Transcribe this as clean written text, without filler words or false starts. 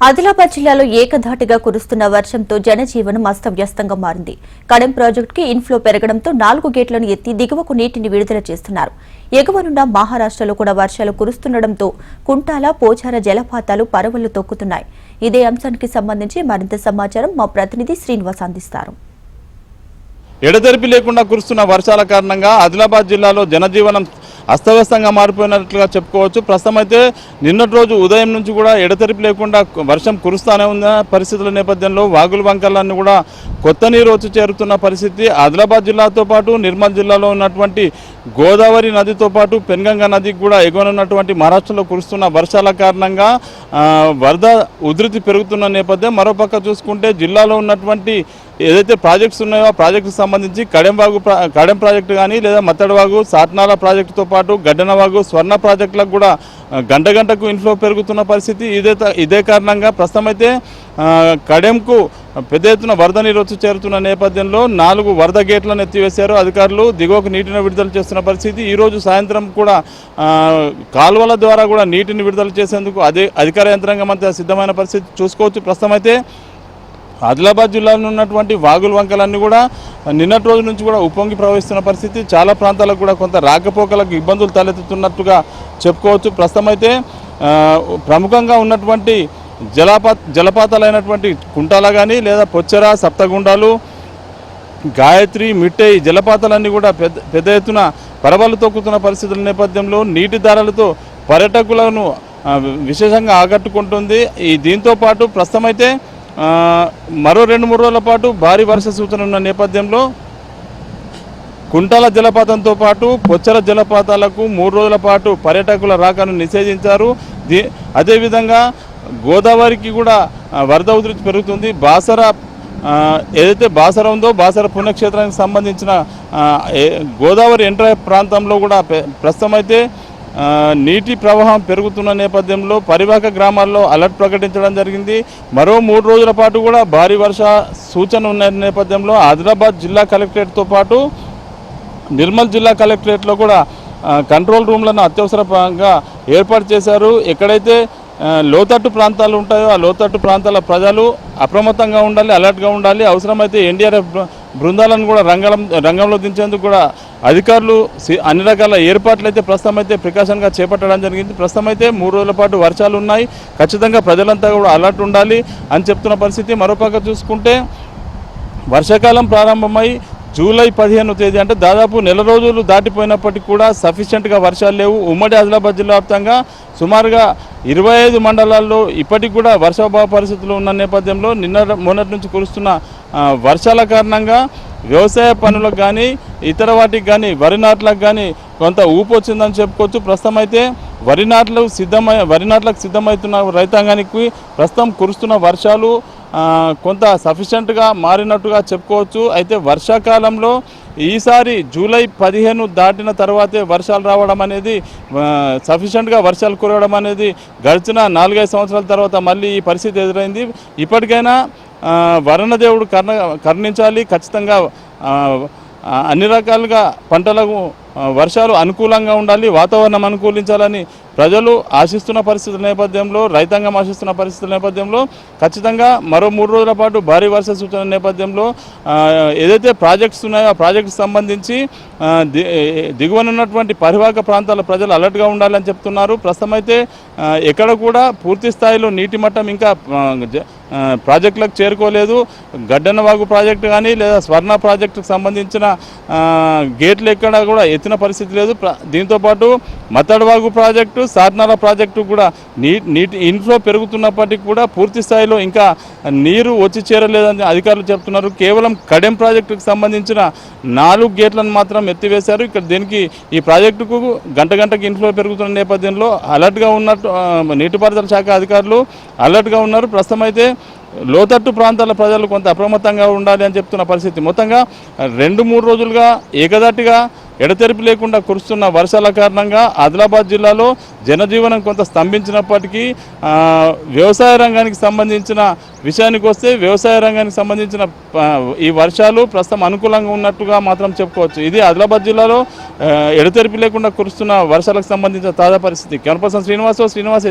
ఆదిలాబాద్ జిల్లాలో ఏకధాటిగా కురుస్తున్న వర్షంతో జనజీవనం అస్తవ్యస్తంగా మారింది. కడెం ప్రాజెక్టుకి ఇన్ఫ్లో పెరగడంతో 4 గేట్లను ఎత్తి దిగువకు నీటిని విడుదల చేస్తున్నారు. ఎగువనున్న మహారాష్ట్రలో కూడా వర్షాలు కురుస్తుండటంతో కుంటాల, పోచార జలపాతాలు పరవళ్లు తొక్కుతున్నాయి. ఇదే అంశానికి సంబంధించి మరింత సమాచారం మా ప్రతినిధి శ్రీనివాస్ అందిస్తారు. ఎడతెరిపి లేకుండా కురుస్తున్న వర్షాల కారణంగా ఆదిలాబాద్ జిల్లాలో జనజీవనం అస్తవ్యస్తంగా మారిపోయినట్లుగా చెప్పుకోవచ్చు. ప్రస్తుతం అయితే నిన్నటి రోజు ఉదయం నుంచి కూడా ఎడతెరిపి లేకుండా వర్షం కురుస్తూనే ఉన్న పరిస్థితుల నేపథ్యంలో వాగులు వంకలన్నీ కూడా కొత్త నీరు వచ్చి చేరుతున్న పరిస్థితి. ఆదిలాబాద్ జిల్లాతో పాటు నిర్మల్ జిల్లాలో ఉన్నటువంటి గోదావరి నదితో పాటు పెన్గంగ నదికి కూడా ఎగువనున్నటువంటి మహారాష్ట్రలో కురుస్తున్న వర్షాల కారణంగా వరద ఉధృతి పెరుగుతున్న నేపథ్యం. మరోపక్క చూసుకుంటే జిల్లాలో ఉన్నటువంటి ఏదైతే ప్రాజెక్ట్స్ ఉన్నాయో ఆ ప్రాజెక్టుకు సంబంధించి కడెం ప్రాజెక్టు కానీ లేదా మత్తడివాగు, సాట్నాల ప్రాజెక్టుతో పాటు గడ్డనవాగు, స్వర్ణ ప్రాజెక్టులకు కూడా గంటకు ఇన్ఫ్లో పెరుగుతున్న పరిస్థితి. ఇదే కారణంగా ప్రస్తుతం అయితే కడెంకు పెద్ద ఎత్తున వరద నీరు వచ్చి చేరుతున్న నేపథ్యంలో 4 వరద గేట్లను ఎత్తివేశారు అధికారులు. దిగువకు నీటిని విడుదల చేస్తున్న పరిస్థితి. ఈరోజు సాయంత్రం కూడా కాలువల ద్వారా కూడా నీటిని విడుదల చేసేందుకు అధికార యంత్రాంగం అంతా సిద్ధమైన పరిస్థితి చూసుకోవచ్చు. ప్రస్తుతం అయితే ఆదిలాబాద్ జిల్లాలో ఉన్నటువంటి వాగులు వంకలన్నీ కూడా నిన్నటి రోజు నుంచి కూడా ఉప్పొంగి ప్రవహిస్తున్న పరిస్థితి. చాలా ప్రాంతాలకు కూడా కొంత రాకపోకలకు ఇబ్బందులు తలెత్తుతున్నట్టుగా చెప్పుకోవచ్చు. ప్రస్తుతం అయితే ప్రముఖంగా ఉన్నటువంటి జలపాతాలైనటువంటి కుంటాల కానీ లేదా పొచ్చెర, సప్తగుండాలు, గాయత్రి, మిట్టై జలపాతాలన్నీ కూడా పెద్ద ఎత్తున పరవళ్లు తొక్కుతున్న పరిస్థితుల నేపథ్యంలో నీటి ధారలతో పర్యాటకులను విశేషంగా ఆకట్టుకుంటుంది. దీంతో పాటు ప్రస్తుతం అయితే మరో 2-3 రోజుల పాటు భారీ వర్ష సూచన ఉన్న నేపథ్యంలో కుంటాల జలపాతంతో పాటు పొచ్చల జలపాతాలకు 3 రోజుల పాటు పర్యాటకుల రాకను నిషేధించారు. అదేవిధంగా గోదావరికి కూడా వరద ఉధృతి పెరుగుతుంది. ఏదైతే బాసర ఉందో బాసర పుణ్యక్షేత్రానికి సంబంధించిన గోదావరి ఎంట్రై ప్రాంతంలో కూడా ప్రస్తుతం అయితే నీటి ప్రవాహం పెరుగుతున్న నేపథ్యంలో పరివాహక గ్రామాల్లో అలర్ట్ ప్రకటించడం జరిగింది. మరో 3 రోజుల పాటు కూడా భారీ వర్ష సూచన ఉన్న నేపథ్యంలో ఆదిలాబాద్ జిల్లా కలెక్టరేట్తో పాటు నిర్మల్ జిల్లా కలెక్టరేట్లో కూడా కంట్రోల్ రూమ్లను అత్యవసరంగా ఏర్పాటు చేశారు. ఎక్కడైతే లోతట్టు ప్రాంతాలు ఉంటాయో ఆ లోతట్టు ప్రాంతాల ప్రజలు అప్రమత్తంగా ఉండాలి, అలర్ట్గా ఉండాలి. అవసరమైతే ఎన్డీఆర్ఎఫ్ బృందాలను కూడా రంగంలో దించేందుకు కూడా అధికారులు అన్ని రకాల ఏర్పాట్లు అయితే ప్రస్తుతం అయితే ప్రికాషన్గా చేపట్టడం జరిగింది. ప్రస్తుతం అయితే 3 రోజుల పాటు వర్షాలు ఉన్నాయి. ఖచ్చితంగా ప్రజలంతా కూడా అలర్ట్ ఉండాలి అని చెప్తున్న పరిస్థితి. మరోపక్క చూసుకుంటే వర్షాకాలం ప్రారంభమై జూలై 15వ తేదీ అంటే దాదాపు నెల రోజులు దాటిపోయినప్పటికీ కూడా సఫిషియెంట్గా వర్షాలు లేవు. ఉమ్మడి ఆదిలాబాద్ జిల్లా వ్యాప్తంగా సుమారుగా 25 మండలాల్లో ఇప్పటికి కూడా వర్షాభావ పరిస్థితులు ఉన్న నేపథ్యంలో మొన్నటి నుంచి కురుస్తున్న వర్షాల కారణంగా వ్యవసాయ పనులకు కానీ ఇతర వాటికి కానీ వరి నాట్లకు కానీ కొంత ఊపు వచ్చిందని చెప్పుకోవచ్చు. ప్రస్తుతం అయితే వరి నాట్లకు సిద్ధమవుతున్న రైతాంగానికి ప్రస్తుతం కురుస్తున్న వర్షాలు కొంత సఫిషియెంట్గా మారినట్టుగా చెప్పుకోవచ్చు. అయితే వర్షాకాలంలో ఈసారి జూలై 15 దాటిన తర్వాతే వర్షాలు రావడం అనేది సఫిషియెంట్గా వర్షాలు కురవడం అనేది గడిచిన 4-5 సంవత్సరాల తర్వాత మళ్ళీ ఈ పరిస్థితి ఎదురైంది. ఇప్పటికైనా వరుణదేవుడు కరుణించాలి. ఖచ్చితంగా అన్ని రకాలుగా పంటలకు వర్షాలు అనుకూలంగా ఉండాలి, వాతావరణం అనుకూలించాలని ప్రజలు ఆశిస్తున్న పరిస్థితుల నేపథ్యంలో, రైతాంగం ఆశిస్తున్న పరిస్థితుల నేపథ్యంలో ఖచ్చితంగా మరో 3 రోజుల పాటు భారీ వర్ష సూచన నేపథ్యంలో ఏదైతే ప్రాజెక్ట్స్ ఉన్నాయో ఆ ప్రాజెక్టుకు సంబంధించి దిగువనున్నటువంటి పరివాహక ప్రాంతాల ప్రజలు అలర్ట్గా ఉండాలని చెప్తున్నారు. ప్రస్తుతం అయితే ఎక్కడ కూడా పూర్తి స్థాయిలో నీటి మట్టం ఇంకా ప్రాజెక్టులకు చేరుకోలేదు. గడ్డనవాగు ప్రాజెక్టు కానీ లేదా స్వర్ణ ప్రాజెక్టుకు సంబంధించిన గేట్లు ఎక్కడ కూడా ఎత్తిన పరిస్థితి లేదు. దీంతోపాటు మత్తడివాగు ప్రాజెక్టు, సాట్నాల ప్రాజెక్టు కూడా నీటి ఇన్ఫ్లో పెరుగుతున్నప్పటికీ కూడా పూర్తి స్థాయిలో ఇంకా నీరు వచ్చి చేరలేదని అధికారులు చెప్తున్నారు. కేవలం కడెం ప్రాజెక్టుకు సంబంధించిన 4 గేట్లను మాత్రం ఎత్తివేశారు. ఇక్కడ దీనికి ఈ ప్రాజెక్టుకు గంటకి ఇన్ఫ్లో పెరుగుతున్న నేపథ్యంలో అలర్ట్గా ఉన్నట్టు నీటిపారుదల శాఖ అధికారులు అలర్ట్గా ఉన్నారు. ప్రస్తుతం అయితే లోతట్టు ప్రాంతాల ప్రజలు కొంత అప్రమత్తంగా ఉండాలి అని చెప్తున్న పరిస్థితి. మొత్తంగా 2-3 రోజులుగా ఏకధాటిగా ఎడతెరిపి లేకుండా కురుస్తున్న వర్షాల కారణంగా ఆదిలాబాద్ జిల్లాలో జనజీవనం కొంత స్తంభించినప్పటికీ వ్యవసాయ రంగానికి సంబంధించిన విషయానికి వస్తే వ్యవసాయ రంగానికి సంబంధించిన ఈ వర్షాలు ప్రస్తుతం అనుకూలంగా ఉన్నట్టుగా మాత్రం చెప్పుకోవచ్చు. ఇది ఆదిలాబాద్ జిల్లాలో ఎడతెరిపి లేకుండా కురుస్తున్న వర్షాలకు సంబంధించిన తాజా పరిస్థితి. Camera person Srinivas.